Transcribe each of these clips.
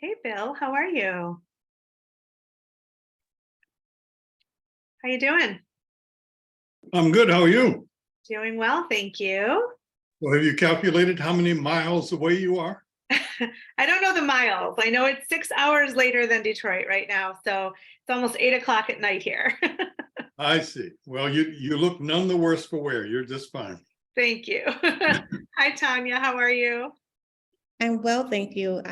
Hey Bill, how are you? How you doing? I'm good. How are you? Doing well, thank you. Well, have you calculated how many miles away you are? I don't know the miles. I know it's 6 hours later than Detroit right now, so it's almost 8 o'clock at night here. I see. Well, you look none the worse for wear. You're just fine. Thank you. Hi Tanya, how are you? I'm well, thank you.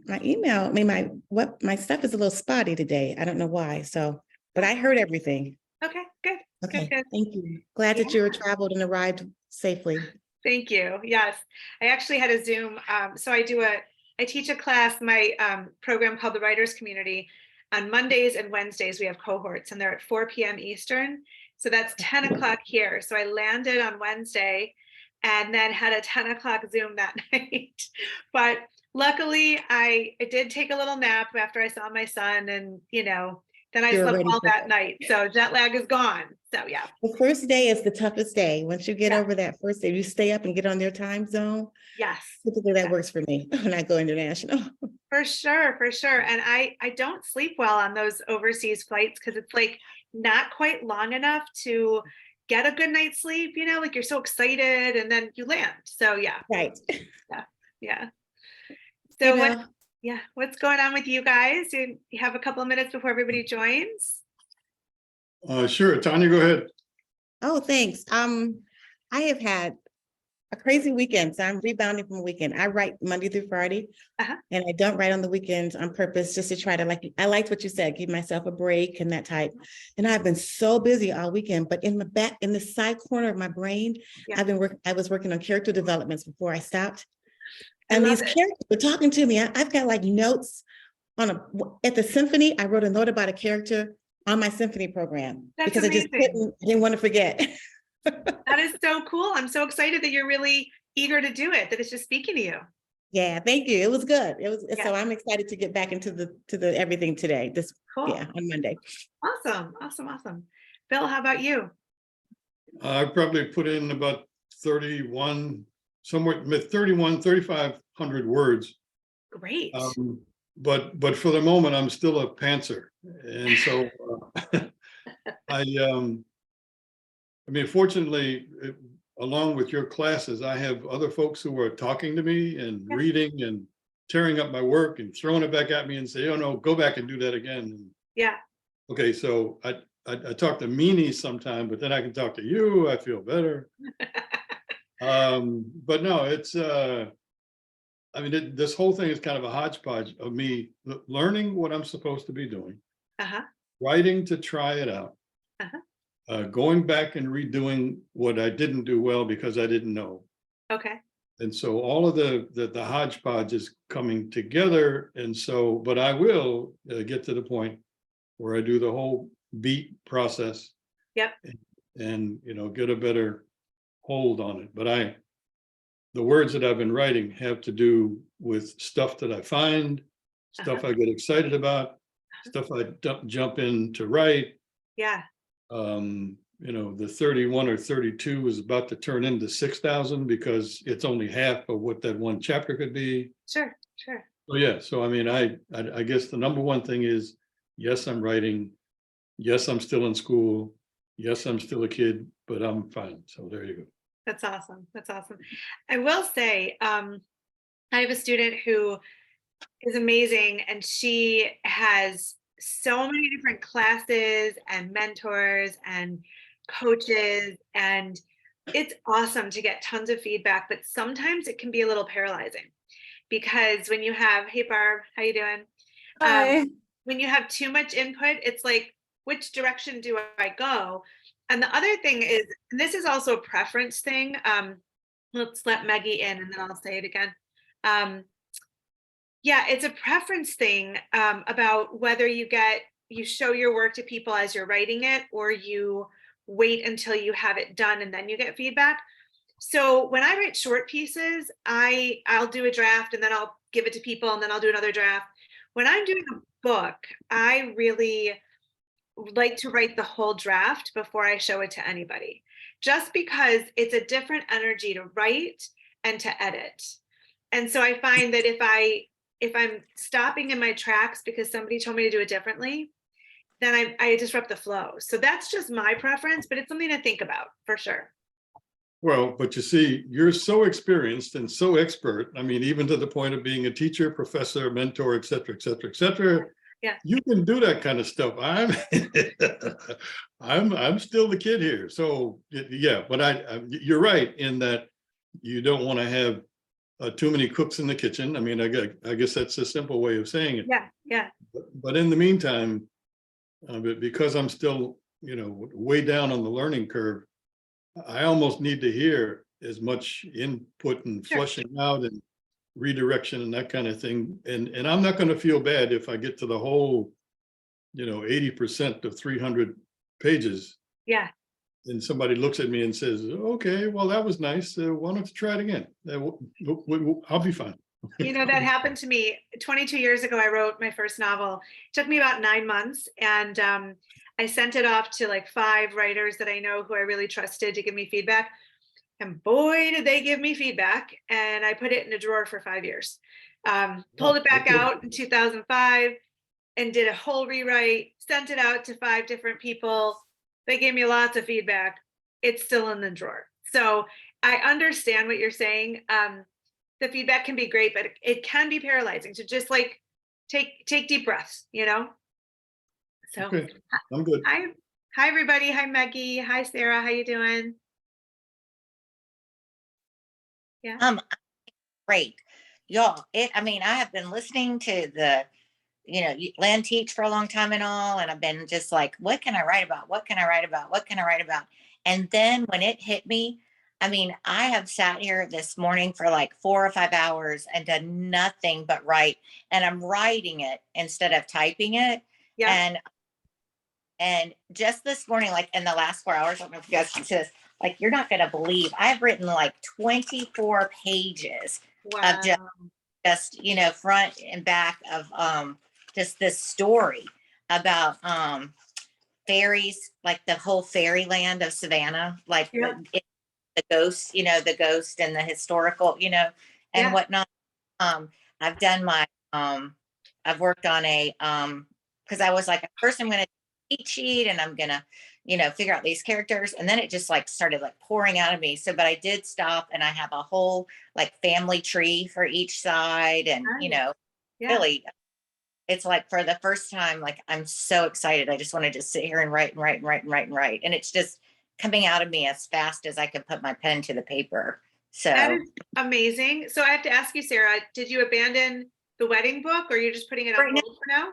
My email, I mean, my stuff is a little spotty today. I don't know why. But I heard everything. Okay, good. Good, Okay, good. thank you. Glad that you traveled and arrived safely. Thank you. Yes, I actually had a Zoom. So I teach a class, my program called the Writers Community. On Mondays and Wednesdays, we have cohorts and they're at 4 p.m. Eastern. So that's 10 o'clock here. So I landed on Wednesday and then had a 10 o'clock Zoom that night. But luckily, I did take a little nap after I saw my son and, then I You're slept ready well for that night. So jet lag is gone. So yeah. The first day is the toughest day. Once you get Yeah. over that first day, you stay up and get on their time zone. Yes. Typically that Yeah. works for me when I go international. For sure, for sure. And I don't sleep well on those overseas flights because it's like not quite long enough to get a good night's sleep, like you're so excited and then you land. So yeah, Right. yeah, yeah. Hey, So Bill. what's going on with you guys? You have a couple of minutes before everybody joins? Sure, Tanya, go ahead. Oh, thanks. I have had a crazy weekend, so I'm rebounding from a weekend. I write Monday through Friday, and I don't write on the weekends on purpose, just to try to I liked what you said, give myself a break and that type. And I've been so busy all weekend, but in the side corner of my brain, Yeah. I was working on character developments before I stopped. I And love these it. characters were talking to me. I've got like notes at the symphony. I wrote a note about a character on my symphony program That's because amazing. I didn't want to forget. That is so cool. I'm so excited that you're really eager to do it, that it's just speaking to you. Yeah, thank you. It was good. Yeah. So I'm excited to get back into the everything today. Cool. Yeah, on Monday. Awesome, awesome, awesome. Bill, how about you? I probably put in about 31, somewhere 3,500 words. Great. But for the moment, I'm still a pantser. And so I mean, fortunately, along with your classes, I have other folks who are talking to me and reading and tearing up my work and throwing it back at me and say, oh no, go back and do that again. And, Yeah. okay, so I talk to meanies sometime, but then I can talk to you. I feel better. But no, it's I mean, this whole thing is kind of a hodgepodge of me learning what I'm supposed to be doing, writing to try it out, going back and redoing what I didn't do well because I didn't know. Okay. And so all of the hodgepodge is coming together. And so, but I will get to the point where I do the whole beat process. Yep. And get a better hold on it. But the words that I've been writing have to do with stuff that I find, stuff I get excited about, stuff I jump in to write. Yeah. The 31 or 32 is about to turn into 6,000 because it's only half of what that one chapter could be. Sure, sure. So yeah, so I mean, I guess the number one thing is, yes, I'm writing. Yes, I'm still in school. Yes, I'm still a kid, but I'm fine. So there you go. That's awesome. That's awesome. I will say, I have a student who is amazing and she has so many different classes and mentors and coaches, and it's awesome to get tons of feedback, but sometimes it can be a little paralyzing because when you have, hey Barb, how you doing? Hi. When you have too much input, it's like, which direction do I go? And the other thing is, and this is also a preference thing. Let's let Maggie in and then I'll say it again. Yeah, it's a preference thing about whether you show your work to people as you're writing it, or you wait until you have it done and then you get feedback. So when I write short pieces, I'll do a draft and then I'll give it to people and then I'll do another draft. When I'm doing a book, I really like to write the whole draft before I show it to anybody, just because it's a different energy to write and to edit. And so I find that if I'm stopping in my tracks because somebody told me to do it differently, then I disrupt the flow. So that's just my preference, but it's something to think about for sure. Well, but you see, you're so experienced and so expert. I mean, even to the point of being a teacher, professor, mentor, et cetera, et cetera, et cetera. Yeah. You can do that kind of stuff. I'm still the kid here. So yeah, but you're right in that you don't want to have too many cooks in the kitchen. I mean, I guess that's a simple way of saying it. Yeah. Yeah. But in the meantime, because I'm still, way down on the learning curve, I almost need to hear as much input and Sure. flushing out and redirection and that kind of thing. And I'm not going to feel bad if I get to the whole, 80% of 300 pages. Yeah. And somebody looks at me and says, okay, well, that was nice. Why don't you try it again? I'll be fine. That happened to me 22 years ago. I wrote my first novel. It took me about 9 months, and I sent it off to like 5 writers that I know who I really trusted to give me feedback. And boy, did they give me feedback. And I put it in a drawer for 5 years. Pulled it back out in 2005 and did a whole rewrite, sent it out to 5 different people. They gave me lots of feedback. It's still in the drawer. So I understand what you're saying. The feedback can be great, but it can be paralyzing. So just like take deep breaths, So Okay, I'm good. Hi everybody. Hi Maggie. Hi Sarah. How you doing? Yeah. Great. Y'all, I have been listening to the, Lynne teach for a long time and all, and I've been just like, what can I write about? What can I write about? What can I write about? And then when it hit me, I have sat here this morning for like 4 or 5 hours and done nothing but write, and I'm writing it instead of typing it. Yeah. And just this morning, like in the last 4 hours, I don't know if you guys can see this, like, you're not going to believe I've written like 24 pages Wow. of just, front and back of just this story about fairies, like the whole fairyland of Savannah, like the ghosts, the ghost and the historical, and whatnot. I've done my I've worked on a because I was like, first I'm gonna cheat sheet and I'm gonna, figure out these characters, and then it just like started like pouring out of me. So but I did stop, and I have a whole like family tree for each side, and really it's like for the first time, like I'm so excited. I just want to just sit here and write and write and write and write and write, and it's just coming out of me as fast as I could put my pen to the paper. So that is amazing. So I have to ask you, Sarah, did you abandon the wedding book, or you're just putting it on hold for now?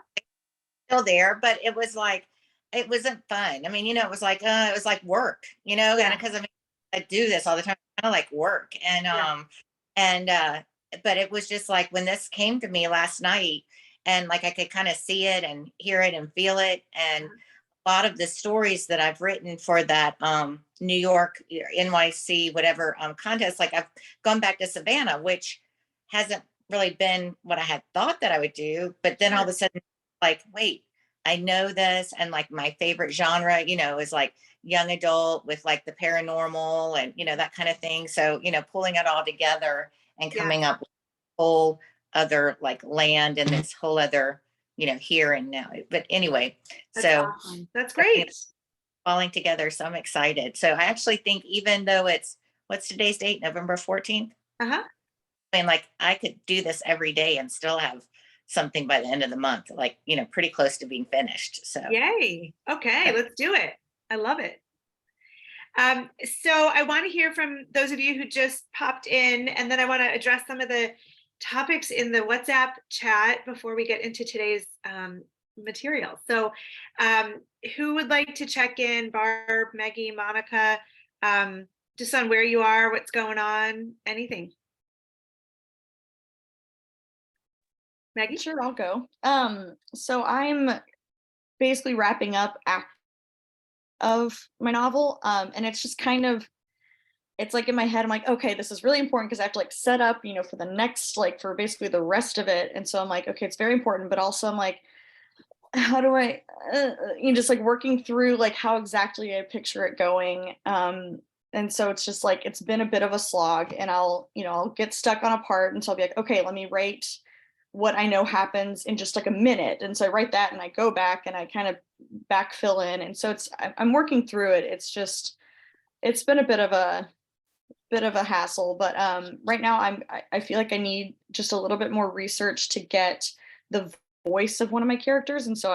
Still there, but it was like, it wasn't fun. It was like work, and because I do this all the time, kind of like work. And but it was just like when this came to me last night, and like I could kind of see it and hear it and feel it. And a lot of the stories that I've written for that New York, NYC, whatever contest, like I've gone back to Savannah, which hasn't really been what I had thought that I would do. But then all of a sudden, like, wait, I know this. And like my favorite genre, is like young adult with like the paranormal and, that kind of thing. So, pulling it all together and coming up with a whole other like land and this whole other, here and now. But anyway, Awesome. That's great. Falling together. So I'm excited. So I actually think even though what's today's date, November 14th? Like I could do this every day and still have something by the end of the month, like, pretty close to being finished. So yay. Okay, let's do it. I love it. So I want to hear from those of you who just popped in, and then I want to address some of the topics in the WhatsApp chat before we get into today's material. So who would like to check in? Barb, Maggie, Monica, just on where you are, what's going on, anything? Maggie? Sure, I'll go. So I'm basically wrapping up act of my novel. And it's just kind of, it's like in my head, I'm like, okay, this is really important because I have to like set up, for the next, like for basically the rest of it. And so I'm like, okay, it's very important, but also I'm like, how do I, just like working through like how exactly I picture it going. And so it's just like, it's been a bit of a slog, and I'll get stuck on a part, and so I'll be like, okay, let me write what I know happens in just like a minute. And so I write that and I go back and I kind of backfill in. And so I'm working through it. It's been a bit of a hassle, but right now I feel like I need just a little bit more research to get the voice of one of my characters. And so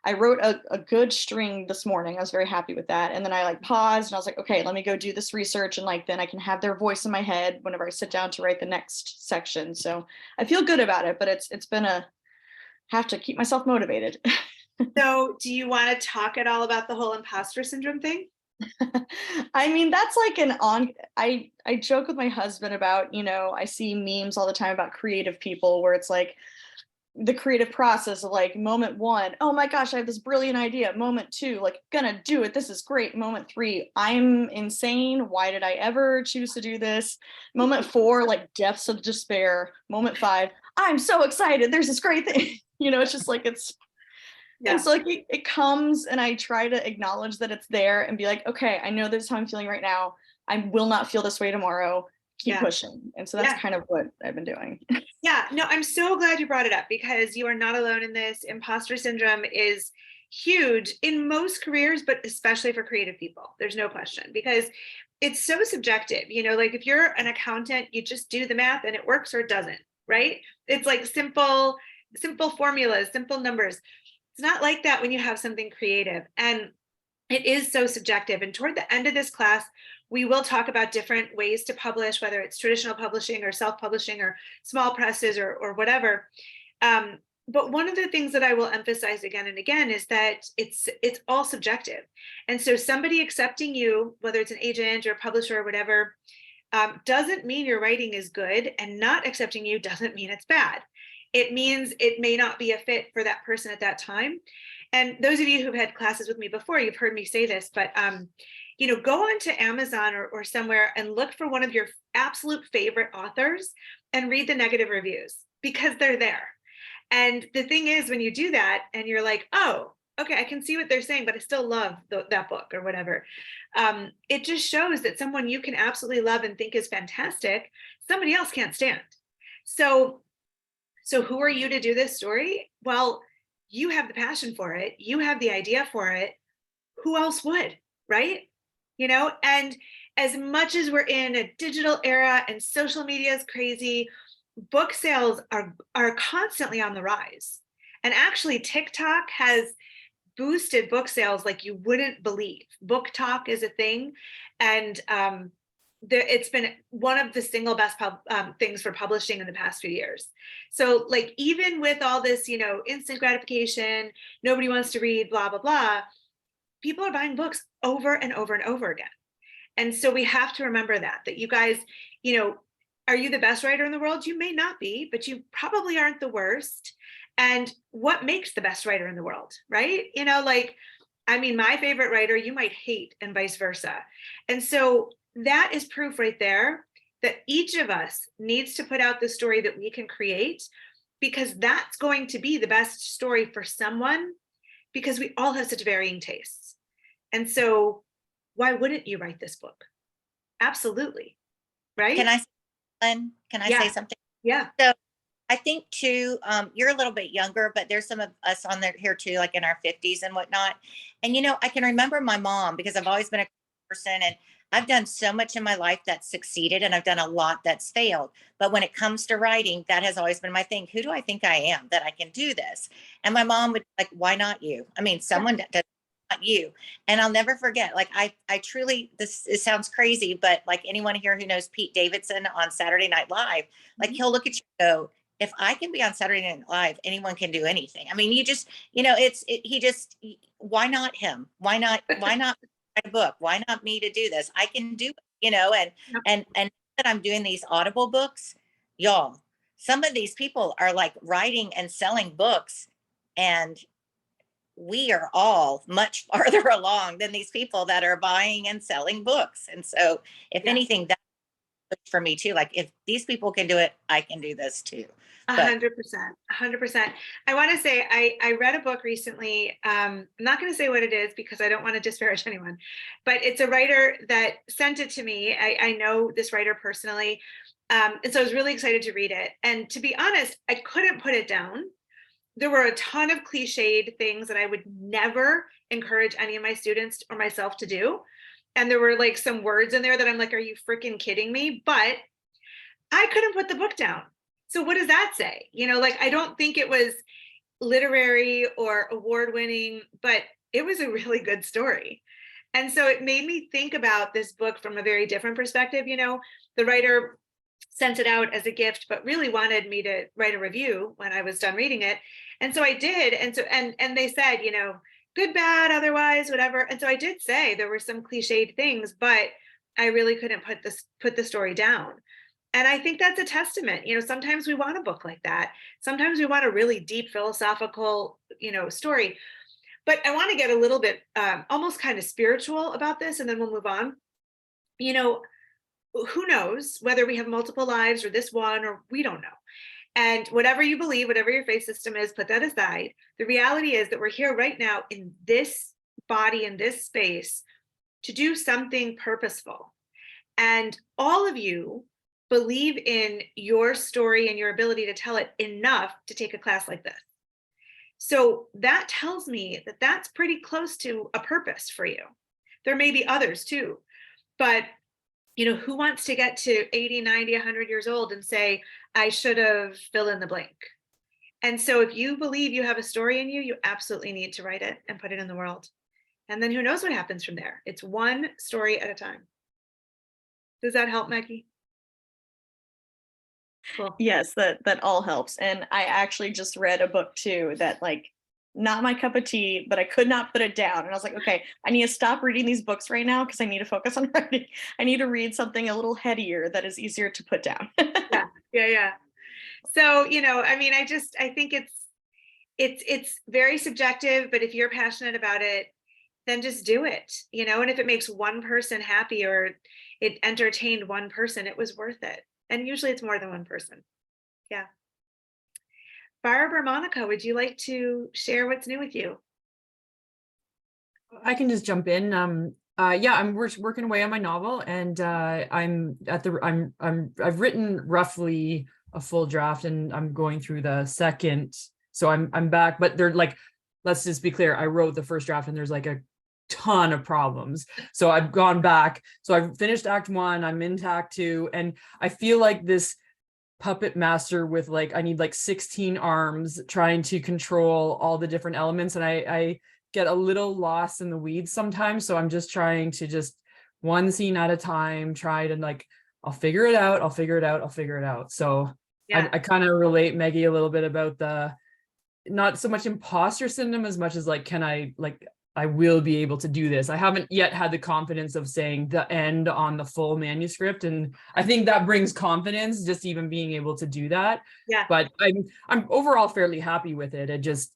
I wrote a good string this morning. I was very happy with that. And then I like paused and I was like, okay, let me go do this research. And like, then I can have their voice in my head whenever I sit down to write the next section. So I feel good about it, but it's been have to keep myself motivated. So do you want to talk at all about the whole imposter syndrome thing? I mean, that's like I joke with my husband about, I see memes all the time about creative people where it's like the creative process of like moment 1, oh my gosh, I have this brilliant idea. Moment 2, like gonna do it. This is great. Moment 3, I'm insane. Why did I ever choose to do this? Moment 4, like depths of despair. Moment 5, I'm so excited. There's this great thing. It's just like Yeah. And so like it comes and I try to acknowledge that it's there and be like, okay, I know this is how I'm feeling right now. I will not feel this way tomorrow. Keep pushing. And so that's kind of what I've been doing. Yeah, no, I'm so glad you brought it up because you are not alone in this. Imposter syndrome is huge in most careers, but especially for creative people. There's no question because it's so subjective. Like if you're an accountant, you just do the math and it works or it doesn't, right? It's like simple formulas, simple numbers. It's not like that when you have something creative. And it is so subjective. And toward the end of this class, we will talk about different ways to publish, whether it's traditional publishing or self-publishing or small presses or whatever. But one of the things that I will emphasize again and again is that it's all subjective. And so somebody accepting you, whether it's an agent or a publisher or whatever, doesn't mean your writing is good, and not accepting you doesn't mean it's bad. It means it may not be a fit for that person at that time. And those of you who've had classes with me before, you've heard me say this, but go onto Amazon or somewhere and look for one of your absolute favorite authors and read the negative reviews because they're there. And the thing is, when you do that and you're like, oh, okay, I can see what they're saying, but I still love that book or whatever. It just shows that someone you can absolutely love and think is fantastic, somebody else can't stand. So who are you to do this story? Well, you have the passion for it. You have the idea for it. Who else would, right? And as much as we're in a digital era and social media is crazy, book sales are constantly on the rise. And actually, TikTok has boosted book sales like you wouldn't believe. Book Talk is a thing. And it's been one of the single best things for publishing in the past few years. So like, even with all this, instant gratification, nobody wants to read, blah, blah, blah, people are buying books over and over and over again. And so we have to remember that you guys, are you the best writer in the world? You may not be, but you probably aren't the worst. And what makes the best writer in the world, right? My favorite writer, you might hate, and vice versa. And so that is proof right there that each of us needs to put out the story that we can create, because that's going to be the best story for someone, because we all have such varying tastes. And so why wouldn't you write this book? Absolutely. Right? Can I say something? Yeah. So I think too, you're a little bit younger, but there's some of us on there here too, like in our 50s and whatnot. And, I can remember my mom, because I've always been a person, and I've done so much in my life that's succeeded, and I've done a lot that's failed. But when it comes to writing, that has always been my thing. Who do I think I am that I can do this? And my mom would be like, why not you? I mean, someone does, not you. And I'll never forget, like, I truly, it sounds crazy, but like anyone here who knows Pete Davidson on Saturday Night Live, like he'll look at you and go, if I can be on Saturday Night Live, anyone can do anything. I mean, why not him? Why not write a book? Why not me to do this? I can do it, and that I'm doing these Audible books, y'all, some of these people are like writing and selling books, and we are all much farther along than these people that are buying and selling books. And so if anything, that's for me too. Like, if these people can do it, I can do this too. 100%. I want to say, I read a book recently. I'm not going to say what it is because I don't want to disparage anyone, but it's a writer that sent it to me. I know this writer personally, And so I was really excited to read it. And to be honest, I couldn't put it down. There were a ton of cliched things that I would never encourage any of my students or myself to do. And there were like some words in there that I'm like, are you freaking kidding me? But I couldn't put the book down. So what does that say? You know, like, I don't think it was literary or award winning, but it was a really good story. And so it made me think about this book from a very different perspective. You know, the writer sent it out as a gift, but really wanted me to write a review when I was done reading it. And so I did. And so, and they said, you know, good, bad, otherwise, whatever. And so I did say there were some cliched things, but I really couldn't put the story down. And I think that's a testament. You know, sometimes we want a book like that. Sometimes we want a really deep philosophical, you know, story. But I want to get a little bit almost kind of spiritual about this, and then we'll move on. You know, who knows whether we have multiple lives or this one, or we don't know. And whatever you believe, whatever your faith system is, put that aside. The reality is that we're here right now in this body, in this space, to do something purposeful. And all of you believe in your story and your ability to tell it enough to take a class like this. So that tells me that that's pretty close to a purpose for you. There may be others too, but you know, who wants to get to 80, 90, 100 years old and say, I should have fill in the blank? And so if you believe you have a story in you, you absolutely need to write it and put it in the world. And then who knows what happens from there? It's one story at a time. Does that help, Maggie? Cool. Yes, that all helps. And I actually just read a book too that, like, not my cup of tea, but I could not put it down. And I was like, okay, I need to stop reading these books right now because I need to focus on writing. I need to read something a little headier that is easier to put down. Yeah. So, you know, I mean, I think it's very subjective, but if you're passionate about it, then just do it, you know, and if it makes one person happy or it entertained one person, it was worth it. And usually it's more than one person. Yeah. Barb or Monica, would you like to share what's new with you? I can just jump in. Yeah, I'm working away on my novel, and I've written roughly a full draft, and I'm going through the second. So I'm back, but they're like, let's just be clear. I wrote the first draft, and there's like a ton of problems. So I've gone back. So I've finished Act 1. I'm into Act 2, and I feel like this puppet master with like, I need like 16 arms trying to control all the different elements. And I get a little lost in the weeds sometimes. So I'm just trying to just one scene at a time, try to like, I'll figure it out. So yeah. I kind of relate, Maggie, a little bit about the, not so much imposter syndrome as much as like, I will be able to do this. I haven't yet had the confidence of saying the end on the full manuscript. And I think that brings confidence, just even being able to do that. Yeah. But I'm overall fairly happy with it. I just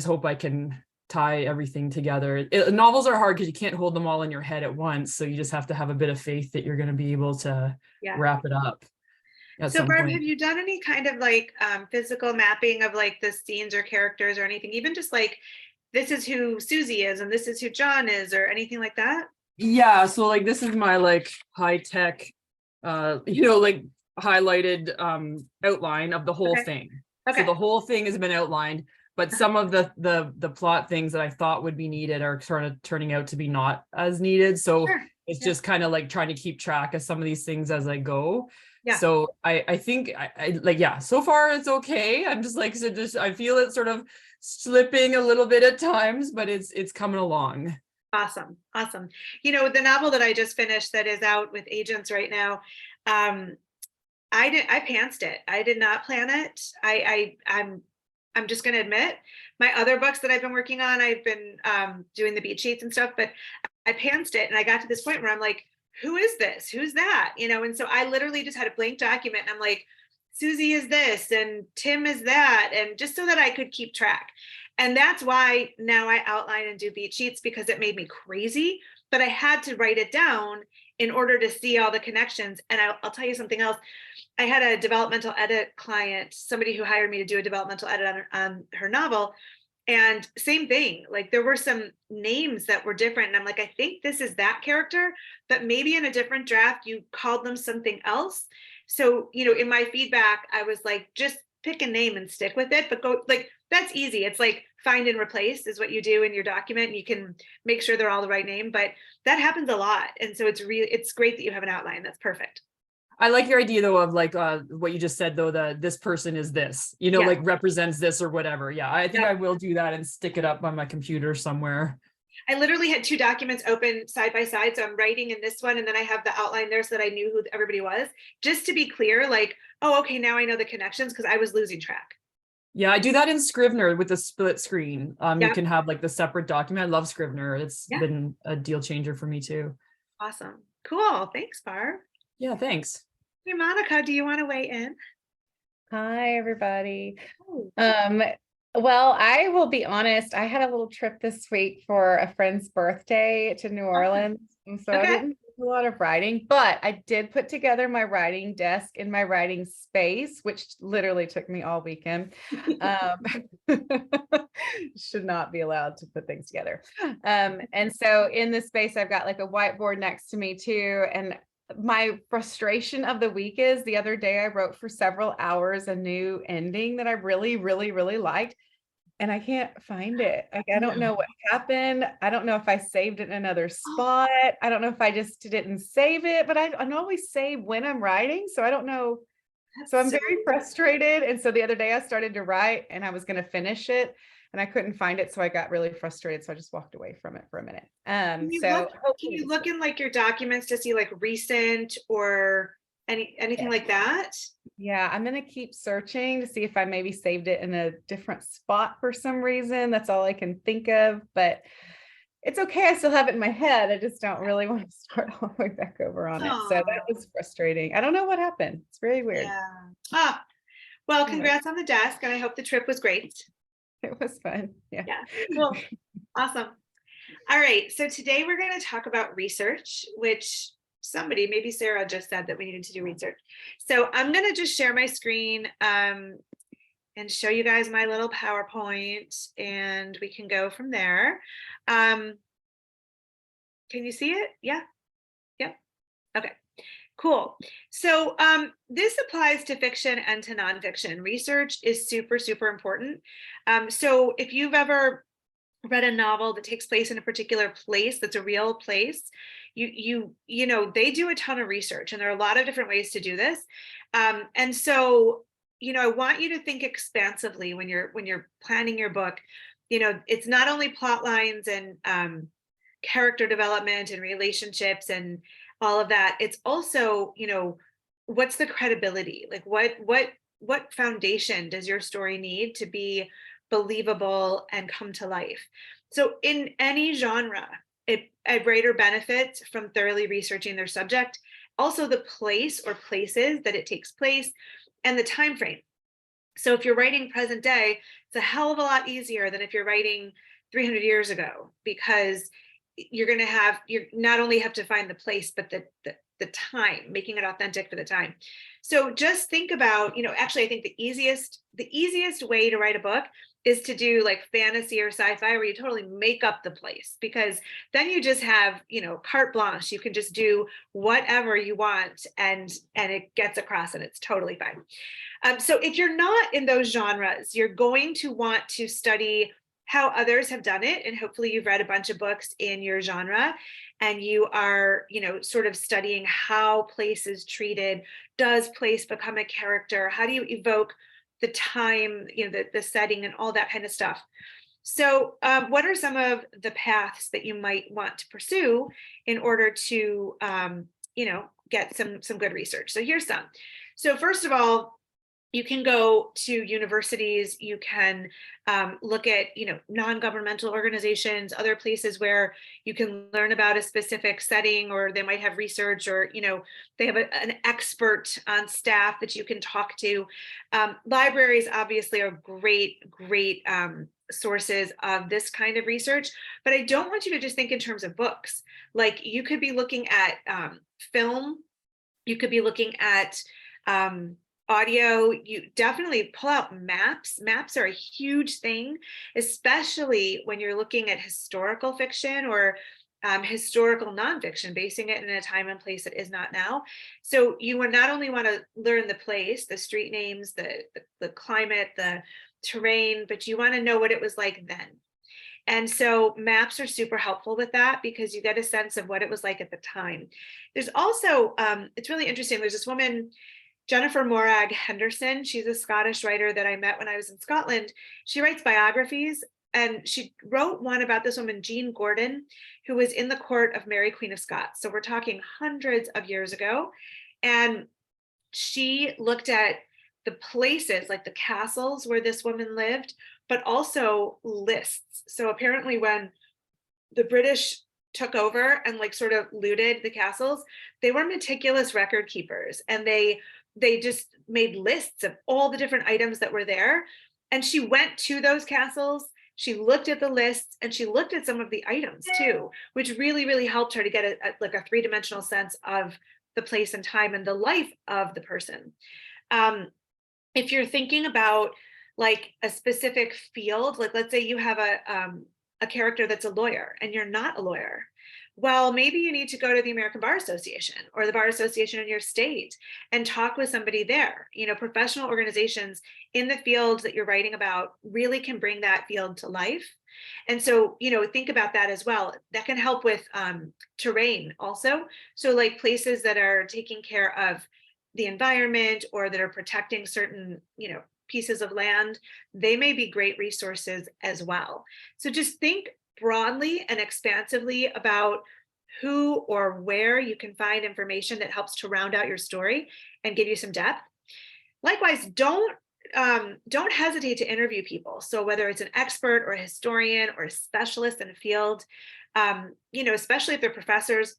hope I can tie everything together. Novels are hard because you can't hold them all in your head at once. So you just have to have a bit of faith that you're going to be able to wrap it up. So Barb, have you done any kind of like physical mapping of like the scenes or characters or anything, even just like, this is who Susie is and this is who John is, or anything like that? Yeah, so like this is my like high tech like highlighted outline of the whole thing. So the whole thing has been outlined, but some of the plot things that I thought would be needed are sort of turning out to be not as needed. So it's just kind of like trying to keep track of some of these things as I go. So I think I like, so far it's okay. I'm just like, I feel it sort of slipping a little bit at times, but it's coming along. Awesome. You know, the novel that I just finished that is out with agents right now, I pantsed it. I did not plan it. I'm just going to admit, my other books that I've been working on, I've been doing the beat sheets and stuff, but I pantsed it, and I got to this point where I'm like, who is this? Who's that? You know, and so I literally just had a blank document, and I'm like, Susie is this and Tim is that, and just so that I could keep track. And that's why now I outline and do beat sheets, because it made me crazy, but I had to write it down in order to see all the connections. And I'll tell you something else. I had a developmental edit client, somebody who hired me to do a developmental edit on her novel. And same thing, like there were some names that were different. And I'm like, I think this is that character, but maybe in a different draft, you called them something else. So, you know, in my feedback, I was like, just pick a name and stick with it, but go like, that's easy. It's like find and replace is what you do in your document. And you can make sure they're all the right name, but that happens a lot. And so it's great that you have an outline. That's perfect. I like your idea though of like what you just said though, that this person is this, you know, Yeah. like represents this or whatever. Yeah, I think Yeah. I will do that and stick it up on my computer somewhere. I literally had 2 documents open side by side. So I'm writing in this one and then I have the outline there so that I knew who everybody was, just to be clear, like, oh, okay, now I know the connections, because I was losing track. Yeah, I do that in Scrivener with the split screen. You Yeah. can have like the separate document. I love Scrivener. It's Yeah. been a deal changer for me too. Awesome. Cool. Thanks, Barb. Yeah, thanks. Hey, Monica, do you want to weigh in? Hi, everybody. Oh. Well, I will be honest, I had a little trip this week for a friend's birthday to New Orleans. And so I Okay. didn't do a lot of writing, but I did put together my writing desk in my writing space, which literally took me all weekend. Should not be allowed to put things together. And so in this space, I've got like a whiteboard next to me too. And my frustration of the week is the other day I wrote for several hours a new ending that I really, really, really liked. And I can't find it. Like, I don't know what happened. I don't know if I saved it in another spot. I don't know if I just didn't save it, but I always save when I'm writing. So I don't know. So I'm very frustrated. And so the other day I started to write and I was going to finish it and I couldn't find it. So I got really frustrated. So I just walked away from it for a minute. Can you look in like your documents to see like recent or anything like that? Yeah, I'm going to keep searching to see if I maybe saved it in a different spot for some reason. That's all I can think of, but it's okay. I still have it in my head. I just don't really want to start all the way back over on it. So that was frustrating. I don't know what happened. It's very weird. Yeah. Well, congrats on the desk, and I hope the trip was great. It was fun. Yeah. Cool. Awesome. All right. So today we're going to talk about research, which maybe Sarah just said that we needed to do research. So I'm going to just share my screen and show you guys my little PowerPoint, and we can go from there. Can you see it? Yeah. Yep. Okay. Cool. So this applies to fiction and to nonfiction. Research is super, super important. So if you've ever read a novel that takes place in a particular place that's a real place, you know, they do a ton of research, and there are a lot of different ways to do this. And so, you know, I want you to think expansively when you're planning your book. You know, it's not only plot lines and character development and relationships and all of that. It's also, you know, what's the credibility? Like what foundation does your story need to be believable and come to life? So in any genre, a writer benefits from thoroughly researching their subject, also the place or places that it takes place, and the time frame. So if you're writing present day, it's a hell of a lot easier than if you're writing 300 years ago, because you not only have to find the place, but the time, making it authentic for the time. So just think about, you know, actually, I think the easiest way to write a book is to do like fantasy or sci-fi, where you totally make up the place, because then you just have, you know, carte blanche. You can just do whatever you want, and it gets across, and it's totally fine. So if you're not in those genres, you're going to want to study how others have done it, and hopefully you've read a bunch of books in your genre, and you are, you know, sort of studying how place is treated. Does place become a character? How do you evoke the time, you know, the setting and all that kind of stuff? So what are some of the paths that you might want to pursue in order to, you know, get some good research? So here's some. So first of all, you can go to universities. You can look at, you know, non-governmental organizations, other places where you can learn about a specific setting, or they might have research, or, you know, they have an expert on staff that you can talk to. Libraries obviously are great sources of this kind of research, but I don't want you to just think in terms of books. Like, you could be looking at film, you could be looking at audio. You definitely pull out maps. Maps are a huge thing, especially when you're looking at historical fiction or historical nonfiction, basing it in a time and place that is not now. So you would not only want to learn the place, the street names, the climate, the terrain, but you want to know what it was like then. And so maps are super helpful with that because you get a sense of what it was like at the time. There's also, it's really interesting, there's this woman, Jennifer Morag Henderson. She's a Scottish writer that I met when I was in Scotland. She writes biographies, and she wrote one about this woman, Jean Gordon, who was in the court of Mary, Queen of Scots. So we're talking hundreds of years ago. And she looked at the places, like the castles where this woman lived, but also lists. So apparently when the British took over and like sort of looted the castles, they were meticulous record keepers, and they just made lists of all the different items that were there. And she went to those castles, she looked at the lists, and she looked at some of the items too, which really, really helped her to get like a three-dimensional sense of the place and time and the life of the person. If you're thinking about like a specific field, like let's say you have a character that's a lawyer and you're not a lawyer. Well, maybe you need to go to the American Bar Association or the Bar Association in your state and talk with somebody there. You know, professional organizations in the field that you're writing about really can bring that field to life. And so, you know, think about that as well. That can help with terrain also. So like places that are taking care of the environment or that are protecting certain, you know, pieces of land, they may be great resources as well. So just think broadly and expansively about who or where you can find information that helps to round out your story and give you some depth. Likewise, don't hesitate to interview people. So whether it's an expert or a historian or a specialist in a field, you know, especially if they're professors,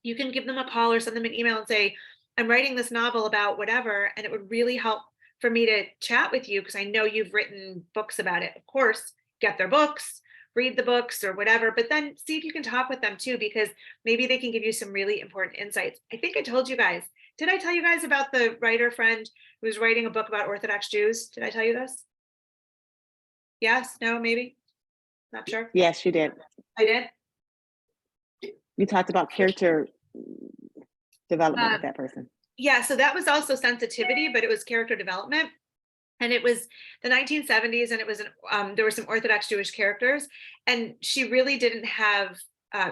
you can give them a call or send them an email and say, I'm writing this novel about whatever, and it would really help for me to chat with you because I know you've written books about it. Of course, get their books, read the books or whatever, but then see if you can talk with them too, because maybe they can give you some really important insights. I think I told you guys, did I tell you guys about the writer friend who was writing a book about Orthodox Jews? Did I tell you this? Yes, no, maybe, not sure. Yes, you did. I did. You talked about character development with that person. Yeah, so that was also sensitivity, but it was character development. And it was the 1970s, and it was there were some Orthodox Jewish characters, and she really didn't have,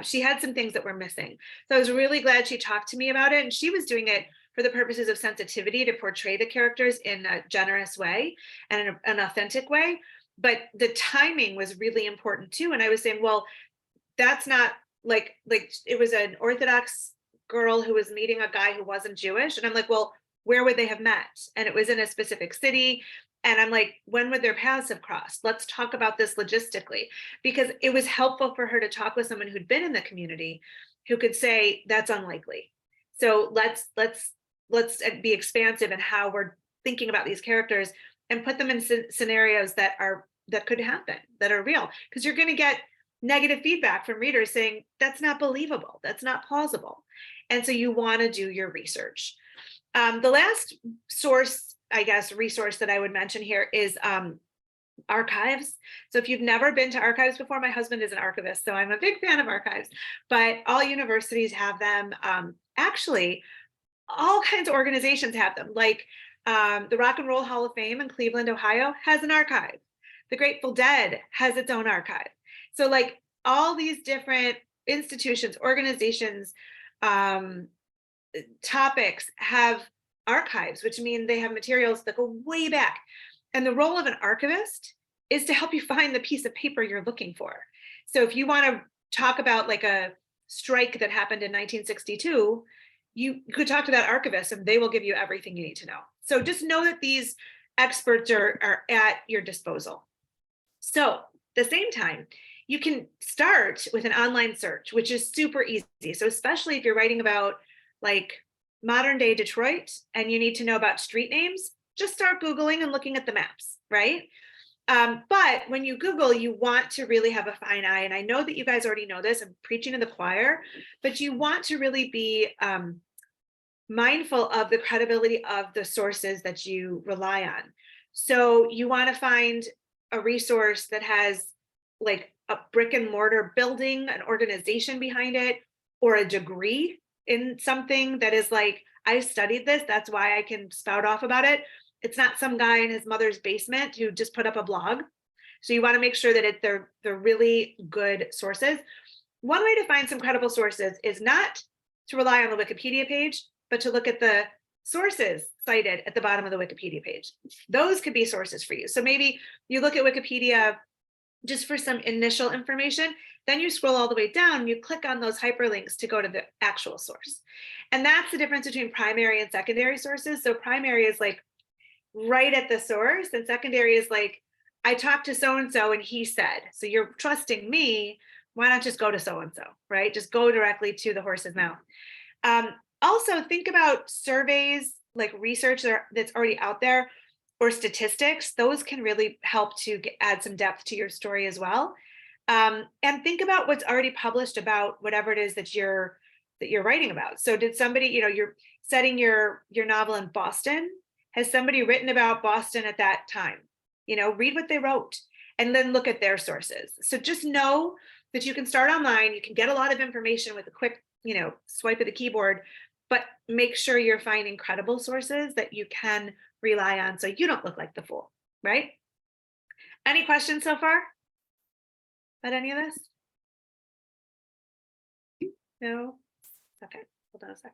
she had some things that were missing. So I was really glad she talked to me about it, and she was doing it for the purposes of sensitivity to portray the characters in a generous way and an authentic way. But the timing was really important too. And I was saying, well, that's not like it was an Orthodox girl who was meeting a guy who wasn't Jewish. And I'm like, well, where would they have met? And it was in a specific city. And I'm like, when would their paths have crossed? Let's talk about this logistically, because it was helpful for her to talk with someone who'd been in the community who could say that's unlikely. So let's be expansive in how we're thinking about these characters and put them in scenarios that could happen, that are real, because you're going to get negative feedback from readers saying that's not believable, that's not plausible. And so you want to do your research. The last source, I guess, resource that I would mention here is archives. So if you've never been to archives before, my husband is an archivist, so I'm a big fan of archives, but all universities have them. Actually, all kinds of organizations have them, like the Rock and Roll Hall of Fame in Cleveland, Ohio has an archive. The Grateful Dead has its own archive. So like all these different institutions, organizations, topics have archives, which mean they have materials that go way back. And the role of an archivist is to help you find the piece of paper you're looking for. So if you want to talk about like a strike that happened in 1962, you could talk to that archivist and they will give you everything you need to know. So just know that these experts are at your disposal. So at the same time, you can start with an online search, which is super easy. So especially if you're writing about like modern day Detroit and you need to know about street names, just start Googling and looking at the maps, right? But when you Google, you want to really have a fine eye. And I know that you guys already know this, I'm preaching to the choir, but you want to really be mindful of the credibility of the sources that you rely on. So you want to find a resource that has like a brick and mortar building, an organization behind it, or a degree in something that is like, I studied this, that's why I can spout off about it. It's not some guy in his mother's basement who just put up a blog. So you want to make sure that they're really good sources. One way to find some credible sources is not to rely on the Wikipedia page, but to look at the sources cited at the bottom of the Wikipedia page. Those could be sources for you. So maybe you look at Wikipedia just for some initial information, then you scroll all the way down, and you click on those hyperlinks to go to the actual source. And that's the difference between primary and secondary sources. So primary is like right at the source, and secondary is like, I talked to so-and-so and he said, so you're trusting me, why not just go to so-and-so, right? Just go directly to the horse's mouth. Also think about surveys, like research that's already out there, or statistics. Those can really help to add some depth to your story as well. And think about what's already published about whatever it is that you're writing about. So did somebody, you're setting your novel in Boston. Has somebody written about Boston at that time? Read what they wrote and then look at their sources. So just know that you can start online. You can get a lot of information with a quick, swipe of the keyboard, but make sure you're finding credible sources that you can rely on so you don't look like the fool, right? Any questions so far about any of this? No? Okay, hold on a second.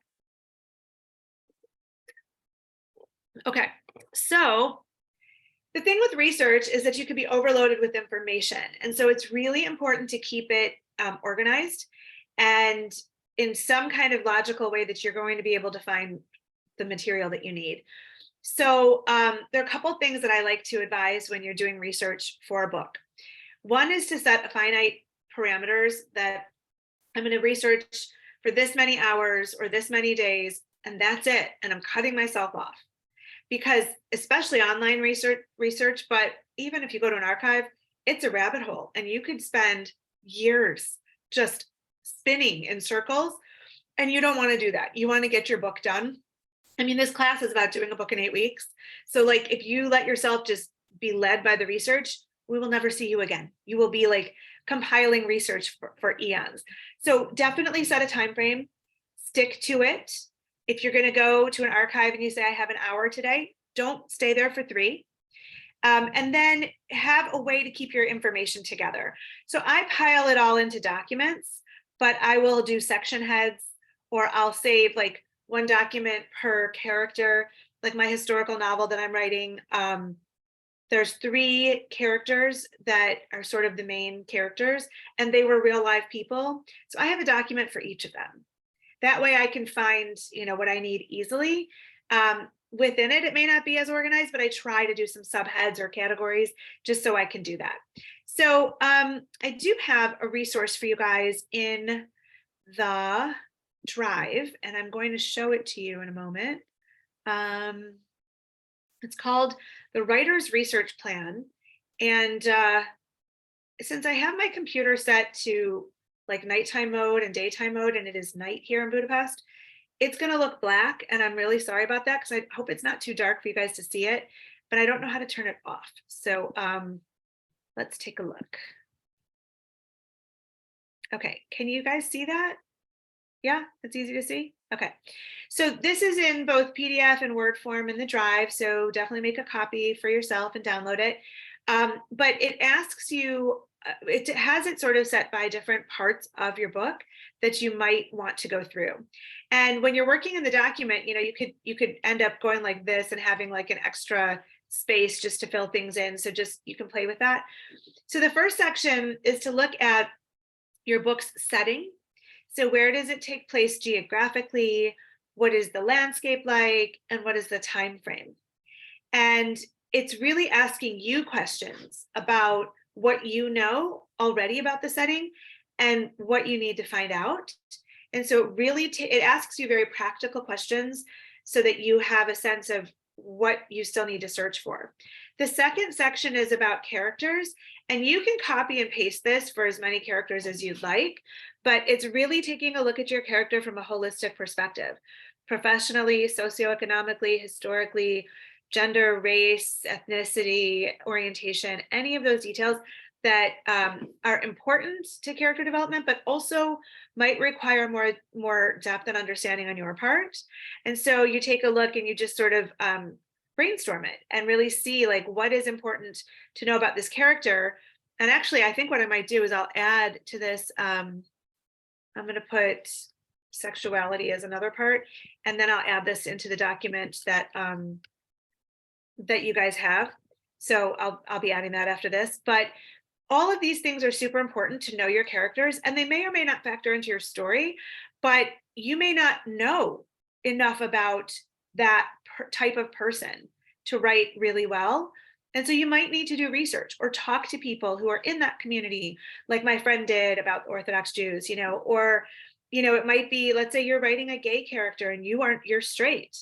Okay, so the thing with research is that you could be overloaded with information. And so it's really important to keep it organized and in some kind of logical way that you're going to be able to find the material that you need. So there are a couple of things that I like to advise when you're doing research for a book. One is to set finite parameters that I'm going to research for this many hours or this many days, and that's it. And I'm cutting myself off. Because especially online research, but even if you go to an archive, it's a rabbit hole and you could spend years just spinning in circles, and you don't want to do that. You want to get your book done. I mean, this class is about doing a book in 8 weeks. So like, if you let yourself just be led by the research, we will never see you again. You will be like compiling research for eons. So definitely set a time frame, stick to it. If you're going to go to an archive and you say, I have an hour today, don't stay there for 3. And then have a way to keep your information together. So I pile it all into documents, but I will do section heads, or I'll save like one document per character. Like my historical novel that I'm writing, there's 3 characters that are sort of the main characters, and they were real live people. So I have a document for each of them. That way I can find, what I need easily. Within it, it may not be as organized, but I try to do some subheads or categories just so I can do that. So I do have a resource for you guys in the Drive, and I'm going to show it to you in a moment. It's called the Writer's Research Plan. And since I have my computer set to like nighttime mode and daytime mode, and it is night here in Budapest, it's going to look black, and I'm really sorry about that because I hope it's not too dark for you guys to see it, but I don't know how to turn it off. So let's take a look. Okay, can you guys see that? Yeah, it's easy to see. Okay, so this is in both PDF and Word form in the Drive, so definitely make a copy for yourself and download it. But it asks you, it has it sort of set by different parts of your book that you might want to go through. And when you're working in the document, you could end up going like this and having like an extra space just to fill things in. So just, you can play with that. So the first section is to look at your book's setting. So where does it take place geographically? What is the landscape like? And what is the time frame? And it's really asking you questions about what you know already about the setting and what you need to find out. And so really it asks you very practical questions so that you have a sense of what you still need to search for. The second section is about characters, and you can copy and paste this for as many characters as you'd like, but it's really taking a look at your character from a holistic perspective, professionally, socioeconomically, historically, gender, race, ethnicity, orientation, any of those details. that are important to character development, but also might require more depth and understanding on your part. And so you take a look and you just sort of brainstorm it and really see like what is important to know about this character. And actually, I think what I might do is I'll add to this, I'm going to put sexuality as another part, and then I'll add this into the document that that you guys have. So I'll be adding that after this. But all of these things are super important to know your characters, and they may or may not factor into your story, but you may not know enough about that type of person to write really well. And so you might need to do research or talk to people who are in that community, like my friend did about Orthodox Jews, you know, or, you know, it might be, let's say you're writing a gay character and you're straight,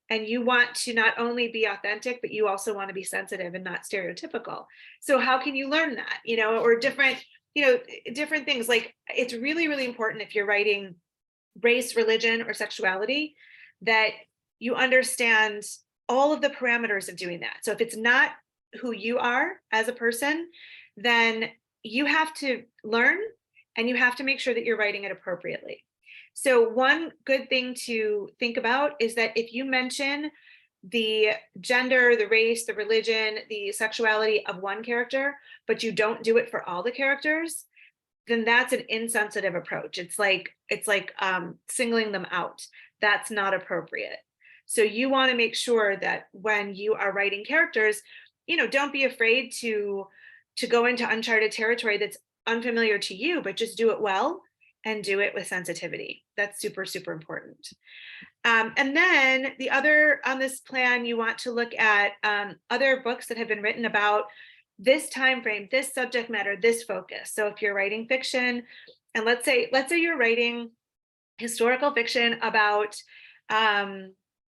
and you want to not only be authentic, but you also want to be sensitive and not stereotypical. So how can you learn that, you know, or different, you know, different things. Like it's really, really important if you're writing race, religion, or sexuality, that you understand all of the parameters of doing that. So if it's not who you are as a person, then you have to learn and you have to make sure that you're writing it appropriately. So one good thing to think about is that if you mention the gender, the race, the religion, the sexuality of one character, but you don't do it for all the characters, then that's an insensitive approach. It's like singling them out. That's not appropriate. So you want to make sure that when you are writing characters, you know, don't be afraid to go into uncharted territory that's unfamiliar to you, but just do it well and do it with sensitivity. That's super, super important. And then the other on this plan, you want to look at other books that have been written about this time frame, this subject matter, this focus. So if you're writing fiction, and let's say you're writing historical fiction about